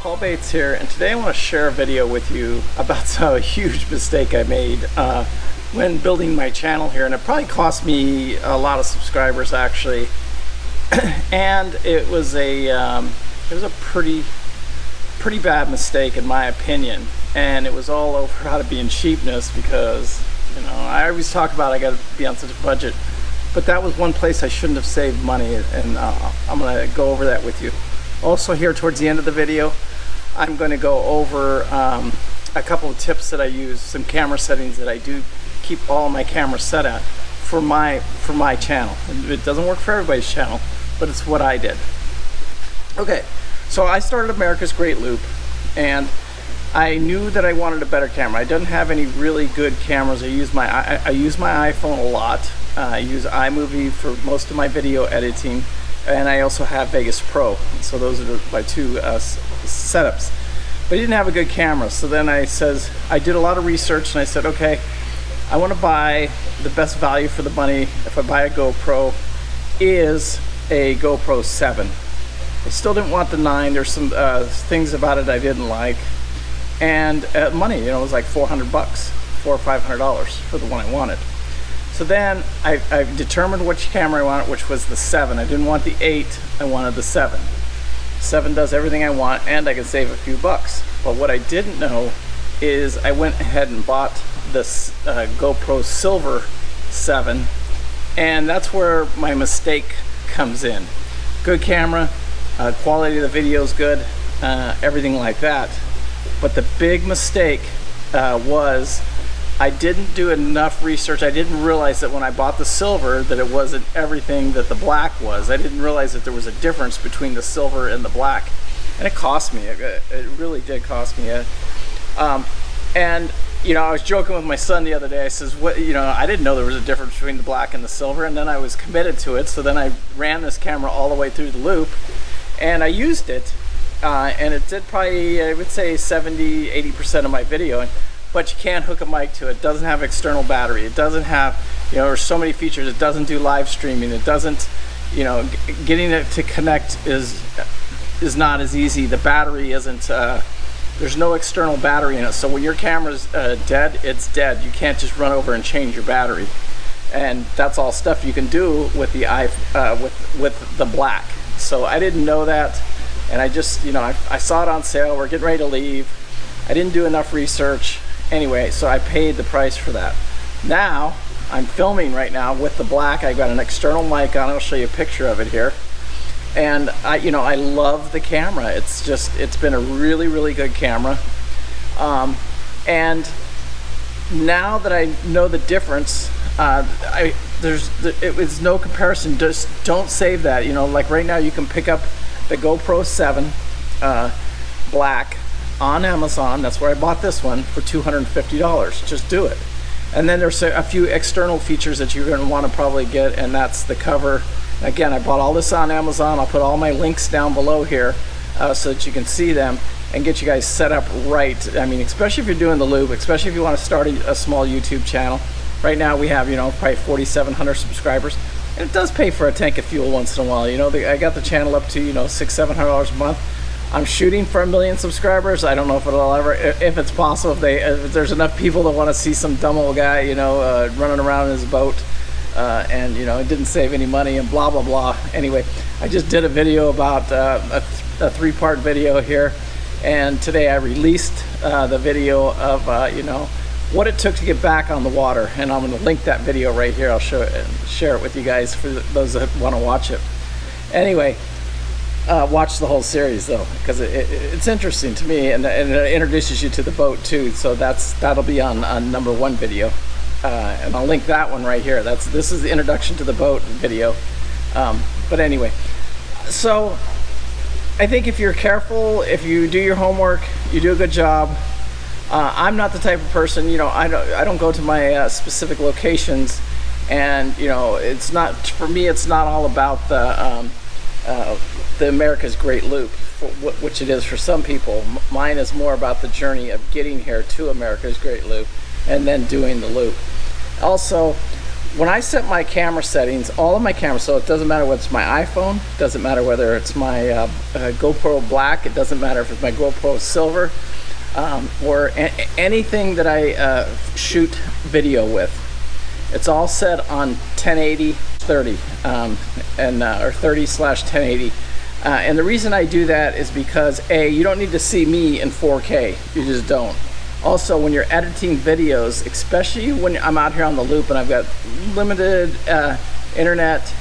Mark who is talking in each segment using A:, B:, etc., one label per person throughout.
A: Paul Bates here, and today I want to share a video with you about a huge mistake I made when building my channel here, and it probably cost me a lot of subscribers actually. And it was a pretty bad mistake in my opinion, and it was all over how to be in cheapness, because I always talk about I got to be on such a budget, but that was one place I shouldn't have saved money, and I'm going to go over that with you. Also, here towards the end of the video, I'm going to go over a couple of tips that I use, some camera settings that I do keep all my cameras set at for my channel. It doesn't work for everybody's channel, but it's what I did. Okay, so I started America's Great Loop, and I knew that I wanted a better camera. I didn't have any really good cameras. I use my iPhone a lot. I use iMovie for most of my video editing, and I also have Vegas Pro. So those are my two setups. But I didn't have a good camera, so then I did a lot of research, and I said, okay, I want to buy the best value for the money. If I buy a GoPro, is a GoPro 7. I still didn't want the 9. There's some things about it I didn't like, and money, it was like $400, $400 or $500 for the one I wanted. So then I determined which camera I wanted, which was the 7. I didn't want the 8, I wanted the 7. 7 does everything I want, and I can save a few bucks. But what I didn't know is I went ahead and bought this GoPro Silver 7, and that's where my mistake comes in. Good camera, quality of the video is good, everything like that. But the big mistake was I didn't do enough research. I didn't realize that when I bought the silver that it wasn't everything that the black was. I didn't realize that there was a difference between the silver and the black, and it cost me. It really did cost me. And I was joking with my son the other day. I says, "What? I didn't know there was a difference between the black and the silver." And then I was committed to it. So then I ran this camera all the way through the loop, and I used it, and it did probably, I would say, 70–80% of my video. But you can't hook a mic to it. It doesn't have external battery. It doesn't have, there's so many features. It doesn't do live streaming. It doesn't, getting it to connect is not as easy. The battery isn't, there's no external battery in it. So when your camera's dead, it's dead. You can't just run over and change your battery. And that's all stuff you can do with the with the black. So I didn't know that, and I just, I saw it on sale. We're getting ready to leave. I didn't do enough research. Anyway, so I paid the price for that. Now, I'm filming right now with the black. I got an external mic on. I'll show you a picture of it here. And I love the camera. It's been a really, really good camera. And now that I know the difference, it's no comparison. Just don't save that. Like right now you can pick up the GoPro 7 black on Amazon. That's where I bought this one for $250. Just do it. And then there's a few external features that you're going to want to probably get, and that's the cover. Again, I bought all this on Amazon. I'll put all my links down below here so that you can see them and get you guys set up right. I mean, especially if you're doing the loop, especially if you want to start a small YouTube channel. Right now we have, probably 4,700 subscribers, and it does pay for a tank of fuel once in a while. I got the channel up to, $600–700 a month. I'm shooting for 1 million subscribers. I don't know if it'll ever, if it's possible, if there's enough people that want to see some dumb old guy, running around in his boat, and it didn't save any money and blah blah blah. Anyway, I just did a video about a 3-part video here, and today I released the video of what it took to get back on the water, and I'm going to link that video right here. I'll show it and share it with you guys for those that want to watch it. Anyway. Watch the whole series though, because it's interesting to me, and it introduces you to the boat too. So that'll be on #1 video, and I'll link that one right here. This is the introduction to the boat video. But anyway, so I think if you're careful, if you do your homework, you do a good job. I'm not the type of person, I don't go to my specific locations, and it's not, for me, it's not all about the America's Great Loop, which it is for some people. Mine is more about the journey of getting here to America's Great Loop and then doing the loop. Also, when I set my camera settings, all of my cameras, so it doesn't matter whether it's my iPhone, doesn't matter whether it's my GoPro Black, it doesn't matter if it's my GoPro Silver, or anything that I shoot video with. It's all set on 1080/30, or 30/1080. And the reason I do that is because A, you don't need to see me in 4K, you just don't. Also, when you're editing videos, especially when I'm out here on the loop and I've got limited internet,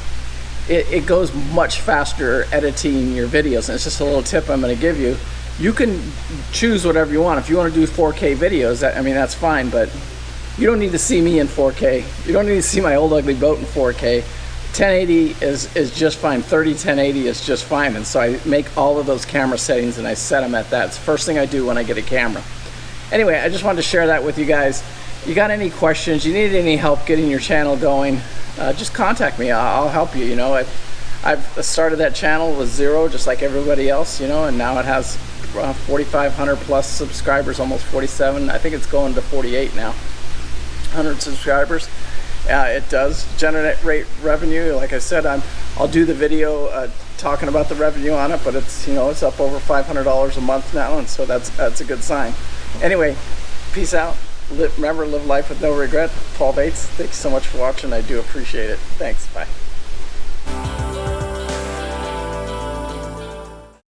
A: it goes much faster editing your videos. And it's just a little tip I'm going to give you. You can choose whatever you want. If you want to do 4K videos, I mean, that's fine, but you don't need to see me in 4K. You don't need to see my old ugly boat in 4K. 1080 is just fine. 30/1080 is just fine. And so I make all of those camera settings and I set them at that. It's the first thing I do when I get a camera. Anyway, I just wanted to share that with you guys. You got any questions, you need any help getting your channel going, just contact me. I'll help you. You know, I've started that channel with 0, just like everybody else, you know, and now it has 4,500 plus subscribers, almost 47. I think it's going to 48 now, 100 subscribers. It does generate revenue. Like I said, I'll do the video talking about the revenue on it, but it's, you know, it's up over $500 a month now, and so that's a good sign. Anyway, peace out. Remember, live life with no regret. Paul Bates, thanks so much for watching. I do appreciate it. Thanks. Bye.